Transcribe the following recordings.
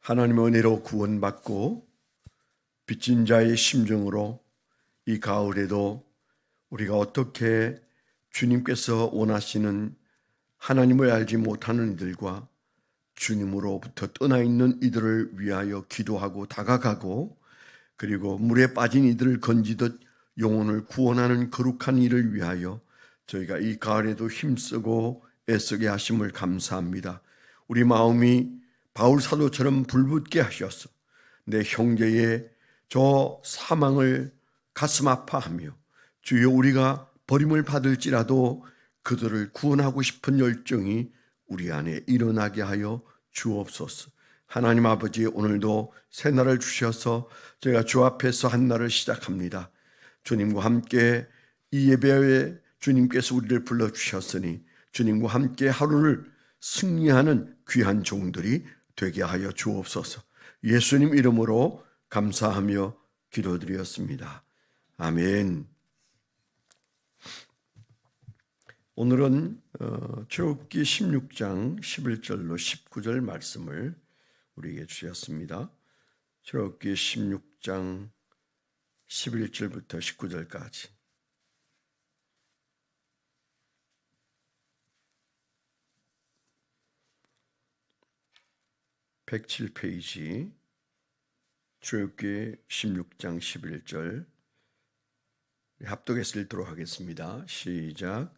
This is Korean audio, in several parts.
하나님의 은혜로 구원받고 빚진 자의 심정으로 이 가을에도 우리가 어떻게 주님께서 원하시는 하나님을 알지 못하는 이들과 주님으로부터 떠나 있는 이들을 위하여 기도하고 다가가고, 그리고 물에 빠진 이들을 건지듯 영혼을 구원하는 거룩한 일을 위하여 저희가 이 가을에도 힘쓰고 애쓰게 하심을 감사합니다. 우리 마음이 바울 사도처럼 불붙게 하셔서 내 형제의 저 사망을 가슴 아파하며 주여 우리가 버림을 받을지라도 그들을 구원하고 싶은 열정이 우리 안에 일어나게 하여 주옵소서. 하나님 아버지, 오늘도 새 날을 주셔서 저희가 주 앞에서 한 날을 시작합니다. 주님과 함께 이 예배에 주님께서 우리를 불러주셨으니 주님과 함께 하루를 승리하는 귀한 종들이 되게 하여 주옵소서. 예수님 이름으로 감사하며 기도드렸습니다. 아멘. 오늘은 출애굽기 16장 11절로 19절 말씀을 우리에게 주셨습니다. 출애굽기 16장 11절부터 19절까지. (107페이지) 출애굽기 16장 11절 합독해서 읽도록 하겠습니다. 시작.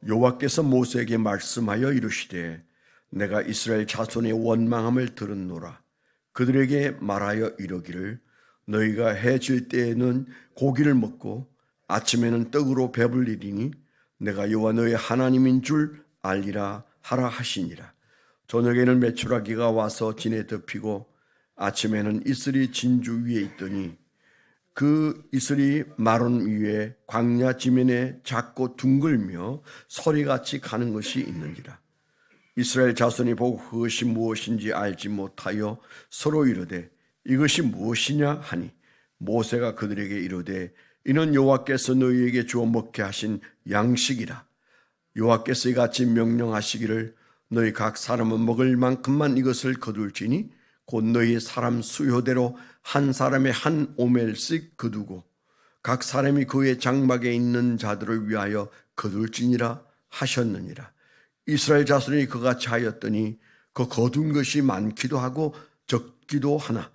여호와께서 모세에게 말씀하여 이르시되 내가 이스라엘 자손의 원망함을 들었노라. 그들에게 말하여 이르기를 너희가 해 질 때에는 고기를 먹고 아침에는 떡으로 배불리리니 내가 여호와 너희 하나님인 줄 알리라 하라 하시니라. 저녁에는 메추라기가 와서 진에 덮이고 아침에는 이슬이 진주 위에 있더니 그 이슬이 마른 위에 광야 지면에 작고 둥글며 서리같이 가는 것이 있는지라. 이스라엘 자손이 보고 그것이 무엇인지 알지 못하여 서로 이르되 이것이 무엇이냐 하니 모세가 그들에게 이르되 이는 여호와께서 너희에게 주어 먹게 하신 양식이라. 여호와께서 이같이 명령하시기를 너희 각 사람은 먹을 만큼만 이것을 거둘지니 곧 너희 사람 수요대로 한 사람의 한 오멜씩 거두고 각 사람이 그의 장막에 있는 자들을 위하여 거둘지니라 하셨느니라. 이스라엘 자손이 그같이 하였더니 그 거둔 것이 많기도 하고 적기도 하나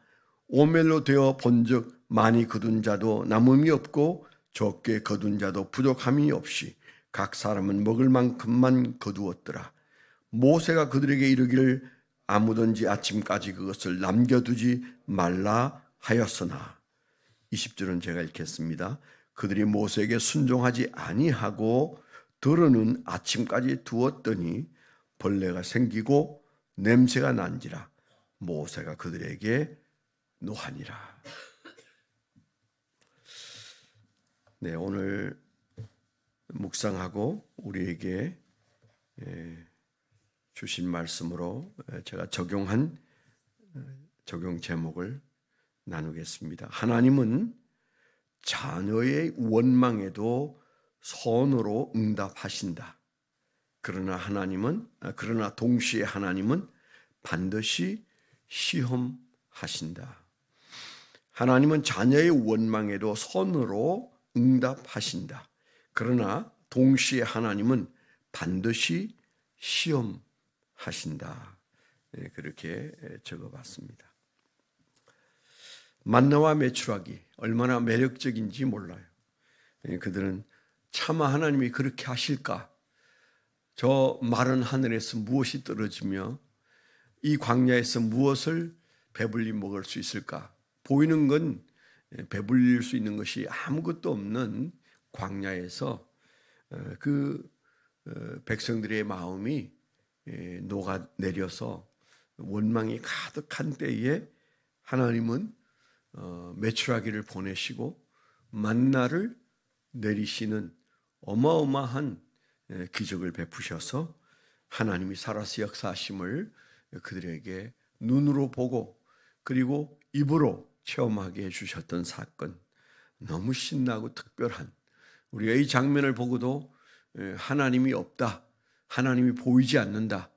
오멜로 되어 본즉 많이 거둔 자도 남음이 없고 적게 거둔 자도 부족함이 없이 각 사람은 먹을 만큼만 거두었더라. 모세가 그들에게 이르기를 아무든지 아침까지 그것을 남겨두지 말라 하였으나 20절은 제가 읽겠습니다. 그들이 모세에게 순종하지 아니하고 들어는 아침까지 두었더니 벌레가 생기고 냄새가 난지라. 모세가 그들에게 노하니라. 네, 오늘 묵상하고 우리에게 주신 말씀으로 제가 적용 제목을 나누겠습니다. 하나님은 자녀의 원망에도 선으로 응답하신다. 그러나 동시에 하나님은 반드시 시험하신다. 하나님은 자녀의 원망에도 선으로 응답하신다. 그러나 동시에 하나님은 반드시 시험하신다. 그렇게 적어봤습니다. 만나와 메추라기 얼마나 매력적인지 몰라요. 그들은 차마 하나님이 그렇게 하실까? 저 마른 하늘에서 무엇이 떨어지며 이 광야에서 무엇을 배불리 먹을 수 있을까? 보이는 건 배불릴 수 있는 것이 아무것도 없는 광야에서 그 백성들의 마음이 녹아내려서 원망이 가득한 때에 하나님은 메추라기를 보내시고 만나를 내리시는 어마어마한 기적을 베푸셔서 하나님이 살아서 역사하심을 그들에게 눈으로 보고 그리고 입으로 체험하게 해주셨던 사건, 너무 신나고 특별한, 우리가 이 장면을 보고도 하나님이 없다, 하나님이 보이지 않는다,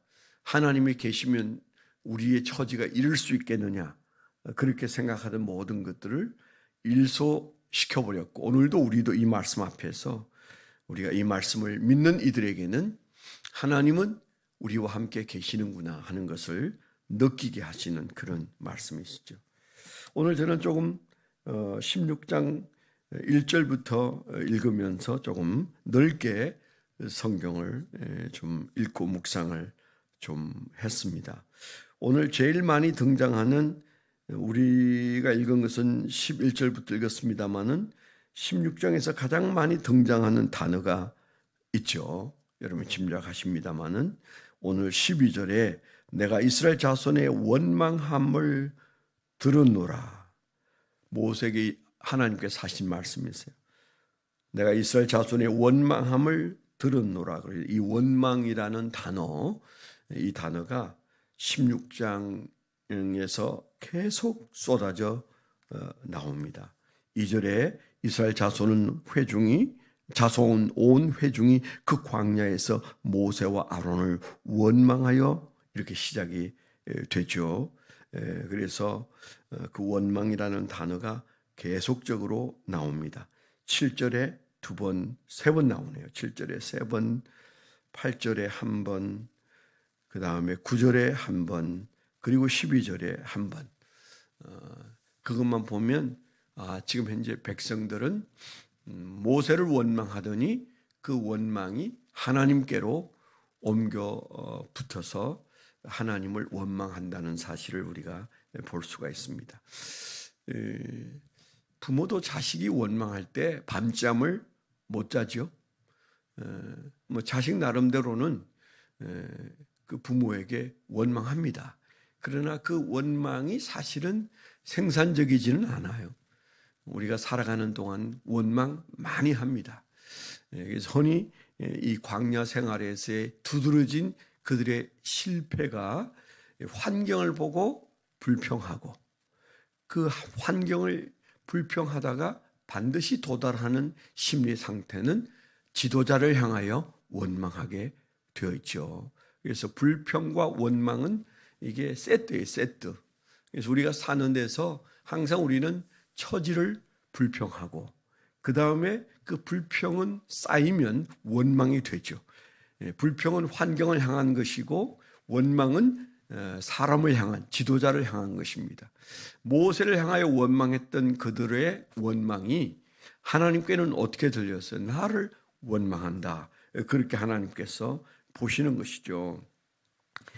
하나님이 계시면 우리의 처지가 이럴 수 있겠느냐, 그렇게 생각하던 모든 것들을 일소시켜버렸고, 오늘도 우리도 이 말씀 앞에서 우리가 이 말씀을 믿는 이들에게는 하나님은 우리와 함께 계시는구나 하는 것을 느끼게 하시는 그런 말씀이시죠. 오늘 저는 조금 16장 1절부터 읽으면서 조금 넓게 성경을 좀 읽고 묵상을 좀 했습니다. 오늘 제일 많이 등장하는, 우리가 읽은 것은 11절부터 읽었습니다마는 16장에서 가장 많이 등장하는 단어가 있죠. 여러분 짐작하십니다마는 오늘 12절에 내가 이스라엘 자손의 원망함을 들었노라. 모세에게 하나님께서 하신 말씀이세요. 내가 이스라엘 자손의 원망함을 들었노라. 이 원망이라는 단어, 이 단어가 16장에서 계속 쏟아져 나옵니다. 2절에 이스라엘 자손 온 회중이 그 광야에서 모세와 아론을 원망하여, 이렇게 시작이 되죠. 그래서 그 원망이라는 단어가 계속적으로 나옵니다. 7절에 두 번, 세 번 나오네요. 7절에 세 번, 8절에 한 번, 그 다음에 9절에 한 번, 그리고 12절에 한 번. 그것만 보면 지금 현재 백성들은 모세를 원망하더니 그 원망이 하나님께로 옮겨 붙어서 하나님을 원망한다는 사실을 우리가 볼 수가 있습니다. 부모도 자식이 원망할 때 밤잠을 못 자죠. 자식 나름대로는 그 부모에게 원망합니다. 그러나 그 원망이 사실은 생산적이지는 않아요. 우리가 살아가는 동안 원망 많이 합니다. 그래서 흔히 이 광야 생활에서의 두드러진 그들의 실패가 환경을 보고 불평하고, 그 환경을 불평하다가 반드시 도달하는 심리 상태는 지도자를 향하여 원망하게 되어 있죠. 그래서 불평과 원망은 이게 세트예요, 세트. 그래서 우리가 사는 데서 항상 우리는 처지를 불평하고, 그 다음에 그 불평은 쌓이면 원망이 되죠. 불평은 환경을 향한 것이고 원망은 사람을 향한, 지도자를 향한 것입니다. 모세를 향하여 원망했던 그들의 원망이 하나님께는 어떻게 들렸어요? 나를 원망한다. 그렇게 하나님께서 보시는 것이죠.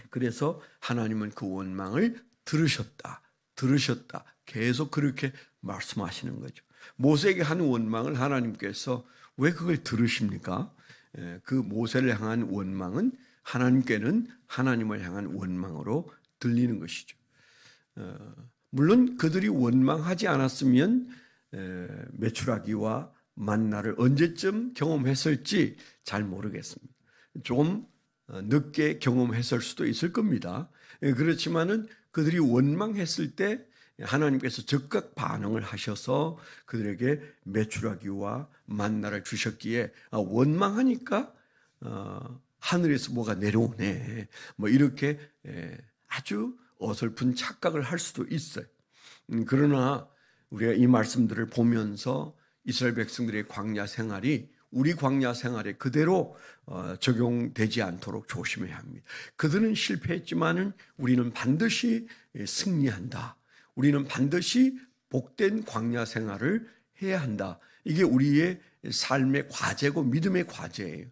그래서 하나님은 그 원망을 들으셨다. 계속 그렇게 말씀하시는 거죠. 모세에게 한 원망을 하나님께서 왜 그걸 들으십니까? 그 모세를 향한 원망은 하나님께는 하나님을 향한 원망으로 들리는 것이죠. 물론 그들이 원망하지 않았으면 메추라기와 만나를 언제쯤 경험했을지 잘 모르겠습니다. 좀 늦게 경험했을 수도 있을 겁니다. 그렇지만은 그들이 원망했을 때 하나님께서 즉각 반응을 하셔서 그들에게 메추라기와 만나를 주셨기에 원망하니까 하늘에서 뭐가 내려오네, 이렇게 아주 어설픈 착각을 할 수도 있어요. 그러나 우리가 이 말씀들을 보면서 이스라엘 백성들의 광야 생활이 우리 광야 생활에 그대로 적용되지 않도록 조심해야 합니다. 그들은 실패했지만은 우리는 반드시 승리한다. 우리는 반드시 복된 광야 생활을 해야 한다. 이게 우리의 삶의 과제고 믿음의 과제예요.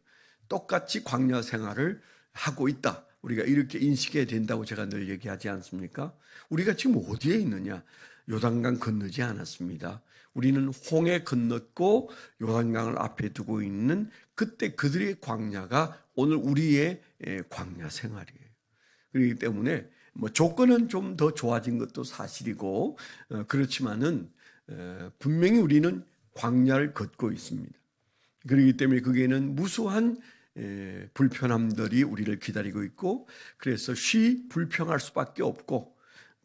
똑같이 광야 생활을 하고 있다. 우리가 이렇게 인식해야 된다고 제가 늘 얘기하지 않습니까? 우리가 지금 어디에 있느냐? 요단강 건너지 않았습니다. 우리는 홍해 건넜고 요단강을 앞에 두고 있는 그때 그들의 광야가 오늘 우리의 광야 생활이에요. 그렇기 때문에 조건은 좀 더 좋아진 것도 사실이고 그렇지만은 분명히 우리는 광야를 걷고 있습니다. 그렇기 때문에 거기에는 무수한 불편함들이 우리를 기다리고 있고, 그래서 쉬 불평할 수밖에 없고,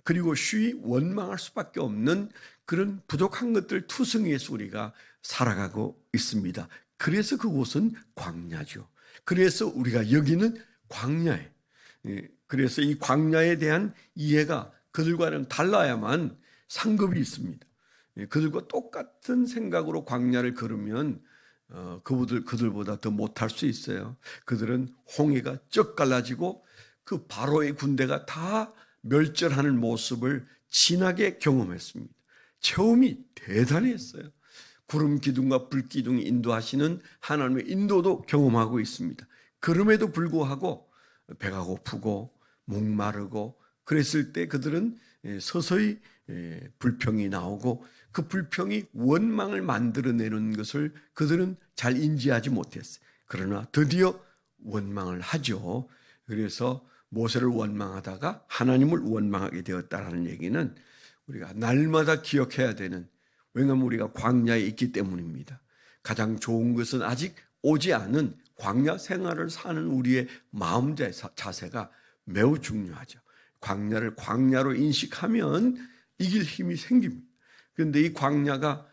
그리고 쉬 원망할 수밖에 없는 그런 부족한 것들 투성이에서 우리가 살아가고 있습니다. 그래서 그곳은 광야죠. 그래서 우리가 여기는 광야에 그래서 이 광야에 대한 이해가 그들과는 달라야만 상급이 있습니다. 그들과 똑같은 생각으로 광야를 걸으면 그들보다 더 못할 수 있어요. 그들은 홍해가 쩍 갈라지고 그 바로의 군대가 다 멸절하는 모습을 진하게 경험했습니다. 체험이 대단했어요. 구름 기둥과 불 기둥이 인도하시는 하나님의 인도도 경험하고 있습니다. 그럼에도 불구하고 배가 고프고 목마르고 그랬을 때 그들은 서서히 불평이 나오고 그 불평이 원망을 만들어내는 것을 그들은 잘 인지하지 못했어요. 그러나 드디어 원망을 하죠. 그래서 모세를 원망하다가 하나님을 원망하게 되었다는 얘기는 우리가 날마다 기억해야 되는, 왜냐하면 우리가 광야에 있기 때문입니다. 가장 좋은 것은 아직 오지 않은 광야 생활을 사는 우리의 마음 자세가 매우 중요하죠. 광야를 광야로 인식하면 이길 힘이 생깁니다. 그런데 이 광야가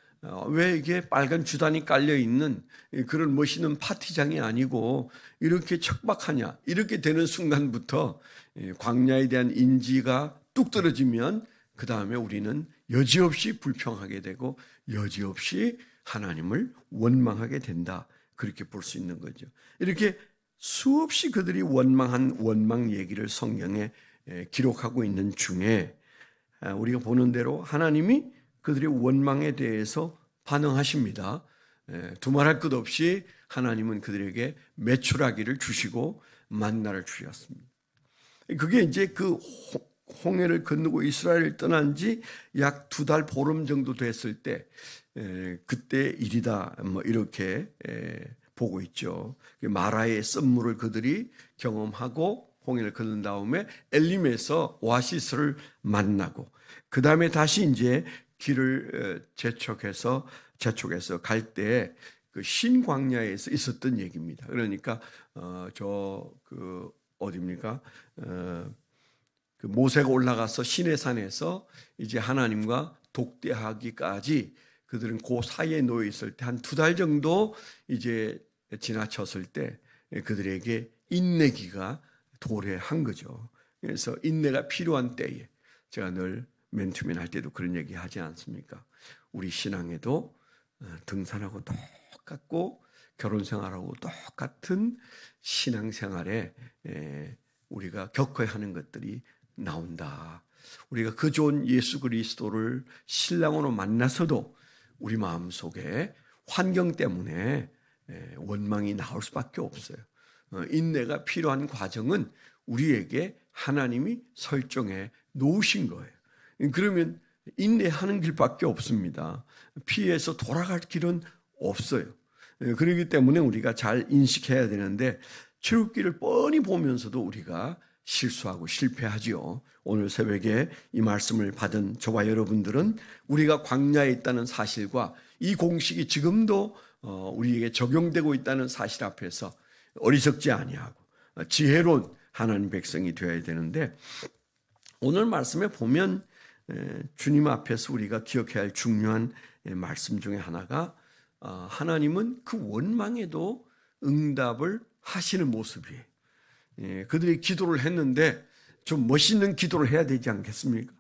왜 이게 빨간 주단이 깔려있는 그런 멋있는 파티장이 아니고 이렇게 척박하냐, 이렇게 되는 순간부터 광야에 대한 인지가 뚝 떨어지면 그 다음에 우리는 여지없이 불평하게 되고 여지없이 하나님을 원망하게 된다, 그렇게 볼 수 있는 거죠. 이렇게 수없이 그들이 원망한 원망 얘기를 성경에 기록하고 있는 중에 우리가 보는 대로 하나님이 그들의 원망에 대해서 반응하십니다. 두말할 것 없이 하나님은 그들에게 메추라기를 주시고 만나를 주셨습니다. 그게 이제 그 홍해를 건너고 이스라엘을 떠난 지 약 2달 보름 정도 됐을 때 그때 일이다, 뭐 이렇게 보고 있죠. 마라의 썸물을 그들이 경험하고 홍해를 건넌 다음에 엘림에서 오아시스를 만나고 그 다음에 다시 이제 길을 재촉해서 갈 때 그 신광야에서 있었던 얘기입니다. 그러니까 어디입니까? 그 모세가 올라가서 시내산에서 이제 하나님과 독대하기까지 그들은 그 사이에 놓여 있을 때 한 2달 정도 이제 지나쳤을 때 그들에게 인내기가 도래한 거죠. 그래서 인내가 필요한 때에, 제가 늘 맨투맨 할 때도 그런 얘기 하지 않습니까? 우리 신앙에도 등산하고 똑같고 결혼 생활하고 똑같은 신앙생활에 우리가 겪어야 하는 것들이 나온다. 우리가 그 좋은 예수 그리스도를 신랑으로 만나서도 우리 마음속에 환경 때문에 원망이 나올 수밖에 없어요. 인내가 필요한 과정은 우리에게 하나님이 설정해 놓으신 거예요. 그러면 인내하는 길밖에 없습니다. 피해서 돌아갈 길은 없어요. 그렇기 때문에 우리가 잘 인식해야 되는데 출애굽기를 뻔히 보면서도 우리가 실수하고 실패하지요. 오늘 새벽에 이 말씀을 받은 저와 여러분들은 우리가 광야에 있다는 사실과 이 공식이 지금도 우리에게 적용되고 있다는 사실 앞에서 어리석지 아니하고 지혜로운 하나님 백성이 되어야 되는데, 오늘 말씀에 보면 주님 앞에서 우리가 기억해야 할 중요한 말씀 중에 하나가 하나님은 그 원망에도 응답을 하시는 모습이에요. 그들이 기도를 했는데 좀 멋있는 기도를 해야 되지 않겠습니까?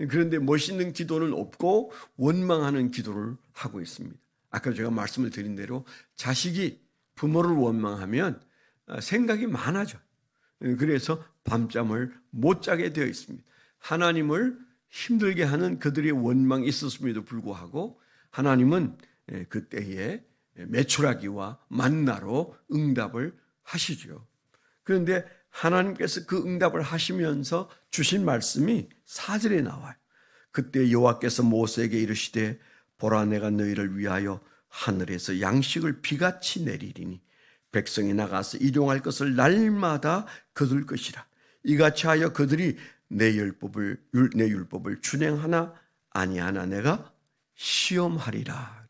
그런데 멋있는 기도는 없고 원망하는 기도를 하고 있습니다. 아까 제가 말씀을 드린 대로 자식이 부모를 원망하면 생각이 많아져요. 그래서 밤잠을 못 자게 되어 있습니다. 하나님을 힘들게 하는 그들의 원망이 있었음에도 불구하고 하나님은 그때에 메추라기와 만나로 응답을 하시죠. 그런데 하나님께서 그 응답을 하시면서 주신 말씀이 4절에 나와요. 그때 여호와께서 모세에게 이르시되 보라, 내가 너희를 위하여 하늘에서 양식을 비같이 내리리니 백성이 나가서 일용할 것을 날마다 거둘 것이라. 이같이 하여 그들이 내 율법을 준행하나 아니하나 내가 시험하리라.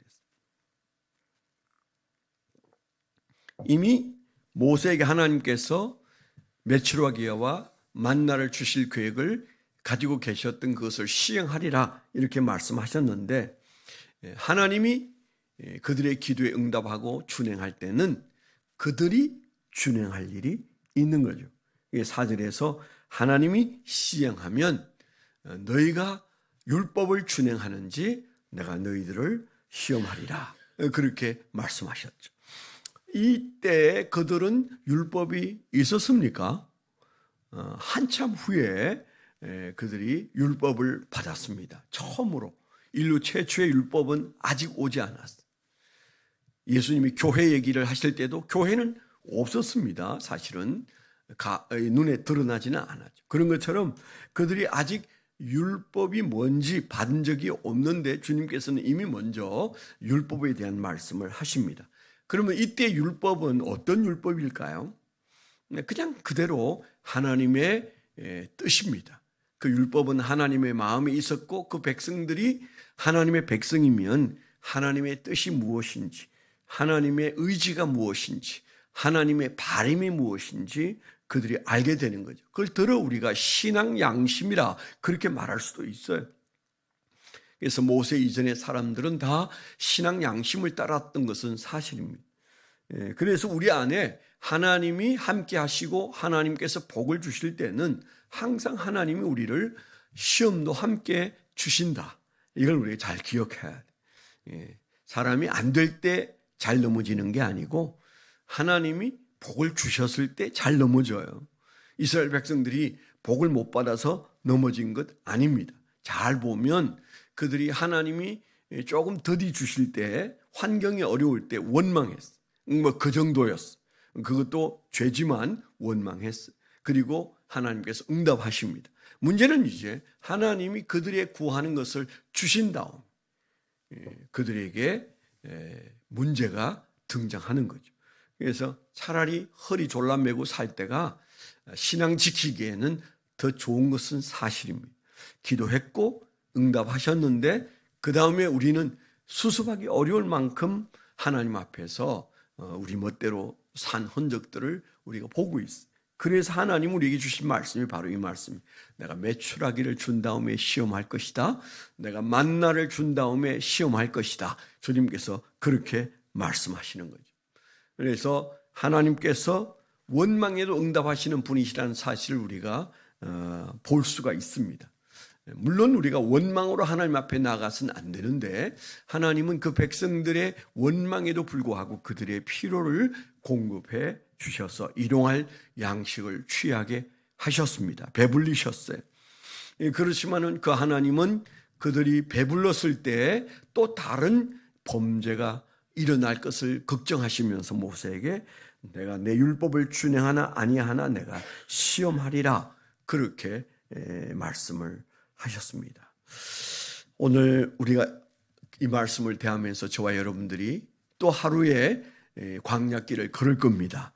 이미 모세에게 하나님께서 메추라기와 만나를 주실 계획을 가지고 계셨던 그것을 시행하리라 이렇게 말씀하셨는데, 하나님이 그들의 기도에 응답하고 준행할 때는 그들이 준행할 일이 있는 거죠. 4절에서 하나님이 시행하면 너희가 율법을 준행하는지 내가 너희들을 시험하리라. 그렇게 말씀하셨죠. 이때 그들은 율법이 있었습니까? 한참 후에 그들이 율법을 받았습니다. 처음으로 인류 최초의 율법은 아직 오지 않았어요. 예수님이 교회 얘기를 하실 때도 교회는 없었습니다. 사실은 눈에 드러나지는 않았죠. 그런 것처럼 그들이 아직 율법이 뭔지 받은 적이 없는데 주님께서는 이미 먼저 율법에 대한 말씀을 하십니다. 그러면 이때 율법은 어떤 율법일까요? 그냥 그대로 하나님의 뜻입니다. 그 율법은 하나님의 마음에 있었고 그 백성들이 하나님의 백성이면 하나님의 뜻이 무엇인지, 하나님의 의지가 무엇인지, 하나님의 바람이 무엇인지 그들이 알게 되는 거죠. 그걸 들어 우리가 신앙 양심이라 그렇게 말할 수도 있어요. 그래서 모세 이전의 사람들은 다 신앙 양심을 따랐던 것은 사실입니다. 그래서 우리 안에 하나님이 함께 하시고 하나님께서 복을 주실 때는 항상 하나님이 우리를 시험도 함께 주신다. 이걸 우리가 잘 기억해야 돼. 사람이 안 될 때 잘 넘어지는 게 아니고 하나님이 복을 주셨을 때 잘 넘어져요. 이스라엘 백성들이 복을 못 받아서 넘어진 것 아닙니다. 잘 보면 그들이 하나님이 조금 더디 주실 때 환경이 어려울 때 원망했어. 그 정도였어. 그것도 죄지만 원망했어. 그리고 하나님께서 응답하십니다. 문제는 이제 하나님이 그들의 구하는 것을 주신 다음 그들에게 문제가 등장하는 거죠. 그래서 차라리 허리 졸라매고 살 때가 신앙 지키기에는 더 좋은 것은 사실입니다. 기도했고 응답하셨는데 그 다음에 우리는 수습하기 어려울 만큼 하나님 앞에서 우리 멋대로 산 흔적들을 우리가 보고 있어요. 그래서 하나님 우리에게 주신 말씀이 바로 이 말씀입니다. 내가 메추라기를 준 다음에 시험할 것이다. 내가 만나를 준 다음에 시험할 것이다. 주님께서 그렇게 말씀하시는 거죠. 그래서 하나님께서 원망에도 응답하시는 분이시라는 사실을 우리가 볼 수가 있습니다. 물론 우리가 원망으로 하나님 앞에 나가서는 안 되는데 하나님은 그 백성들의 원망에도 불구하고 그들의 필요를 공급해 주셔서 일용할 양식을 취하게 하셨습니다. 배불리셨어요. 그렇지만은 그 하나님은 그들이 배불렀을 때 또 다른 범죄가 일어날 것을 걱정하시면서 모세에게 내가 내 율법을 준행하나 아니하나 내가 시험하리라 그렇게 말씀을 하셨습니다. 오늘 우리가 이 말씀을 대하면서 저와 여러분들이 또 하루에 광야길을 걸을 겁니다.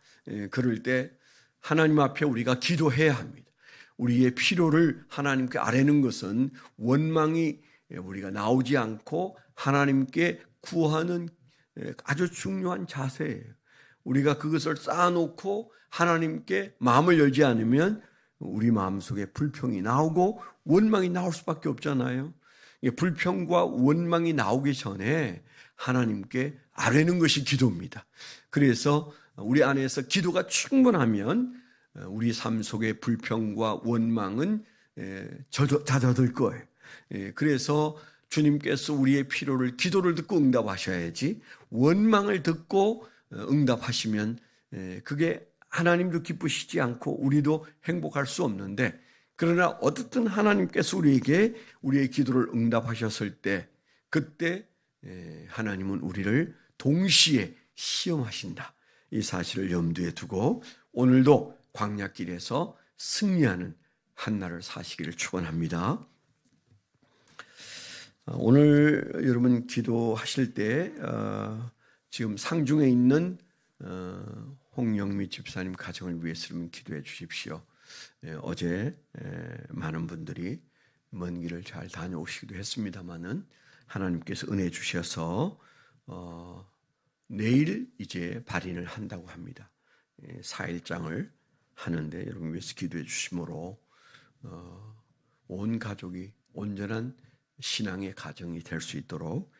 그럴 때 하나님 앞에 우리가 기도해야 합니다. 우리의 필요를 하나님께 아뢰는 것은 원망이 우리가 나오지 않고 하나님께 구하는 아주 중요한 자세예요. 우리가 그것을 쌓아놓고 하나님께 마음을 열지 않으면 우리 마음속에 불평이 나오고 원망이 나올 수밖에 없잖아요. 불평과 원망이 나오기 전에 하나님께 아뢰는 것이 기도입니다. 그래서 우리 안에서 기도가 충분하면 우리 삶 속에 불평과 원망은 잦아들 거예요. 그래서 주님께서 우리의 필요를 기도를 듣고 응답하셔야지 원망을 듣고 응답하시면 그게 하나님도 기쁘시지 않고 우리도 행복할 수 없는데 그러나 어떻든 하나님께서 우리에게 우리의 기도를 응답하셨을 때 그때 하나님은 우리를 동시에 시험하신다. 이 사실을 염두에 두고 오늘도 광야길에서 승리하는 한 날을 사시기를 축원합니다. 오늘 여러분 기도하실 때 지금 상중에 있는 홍영미 집사님 가정을 위해서 여러분 기도해 주십시오. 어제 많은 분들이 먼 길을 잘 다녀오시기도 했습니다마는 하나님께서 은혜 주셔서 내일 이제 발인을 한다고 합니다. 4일장을 하는데 여러분 위해서 기도해 주심으로 온 가족이 온전한 신앙의 가정이 될 수 있도록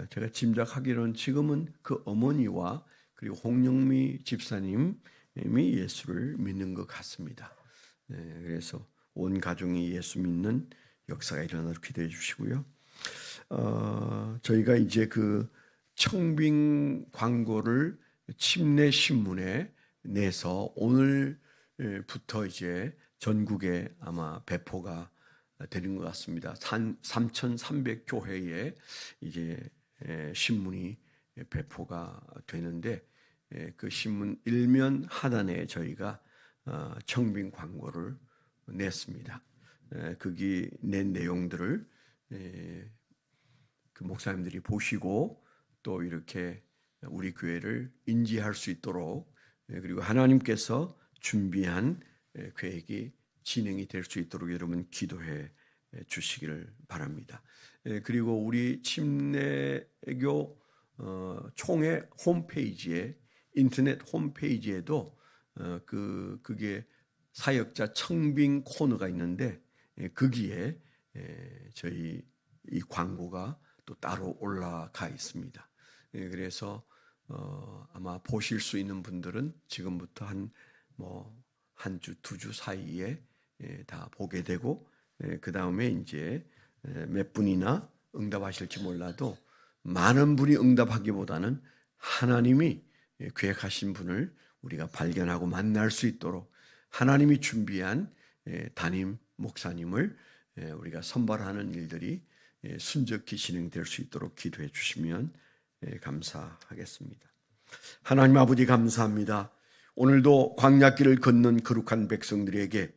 제가 짐작하기로는 지금은 그 어머니와 그리고 홍영미 집사님 예수를 믿는 것 같습니다. 그래서 온 가정이 예수 믿는 역사가 일어나도록 기도해 주시고요. 저희가 이제 그 청빙 광고를 침례 신문에 내서 오늘부터 이제 전국에 아마 배포가 되는 것 같습니다. 3,300교회에 이제 신문이 배포가 되는데 그 신문 일면 하단에 저희가 청빙 광고를 냈습니다. 거기 낸 내용들을 그 목사님들이 보시고 또 이렇게 우리 교회를 인지할 수 있도록 그리고 하나님께서 준비한 계획이 진행이 될 수 있도록 여러분 기도해 주시기를 바랍니다. 그리고 우리 침례교 총회 홈페이지에 인터넷 홈페이지에도 그게 사역자 청빙 코너가 있는데 거기에 저희 이 광고가 또 따로 올라가 있습니다. 그래서 아마 보실 수 있는 분들은 지금부터 한 주, 두 주 사이에 다 보게 되고 그 다음에 이제 몇 분이나 응답하실지 몰라도 많은 분이 응답하기보다는 하나님이 계획하신 분을 우리가 발견하고 만날 수 있도록 하나님이 준비한 담임 목사님을 우리가 선발하는 일들이 순적히 진행될 수 있도록 기도해 주시면 감사하겠습니다. 하나님 아버지 감사합니다. 오늘도 광야길을 걷는 거룩한 백성들에게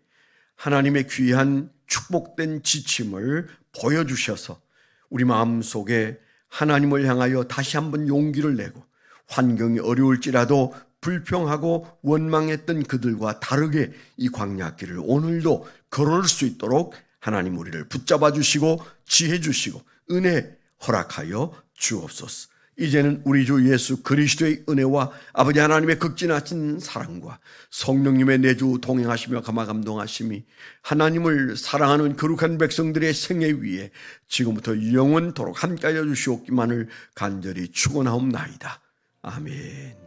하나님의 귀한 축복된 지침을 보여주셔서 우리 마음속에 하나님을 향하여 다시 한번 용기를 내고 환경이 어려울지라도 불평하고 원망했던 그들과 다르게 이 광야길을 오늘도 걸을 수 있도록 하나님 우리를 붙잡아 주시고 지혜 주시고 은혜 허락하여 주옵소서. 이제는 우리 주 예수 그리스도의 은혜와 아버지 하나님의 극진하신 사랑과 성령님의 내주 동행하시며 감화 감동하심이 하나님을 사랑하는 거룩한 백성들의 생애 위에 지금부터 영원토록 함께하여 주시옵기만을 간절히 축원하옵나이다. 아멘.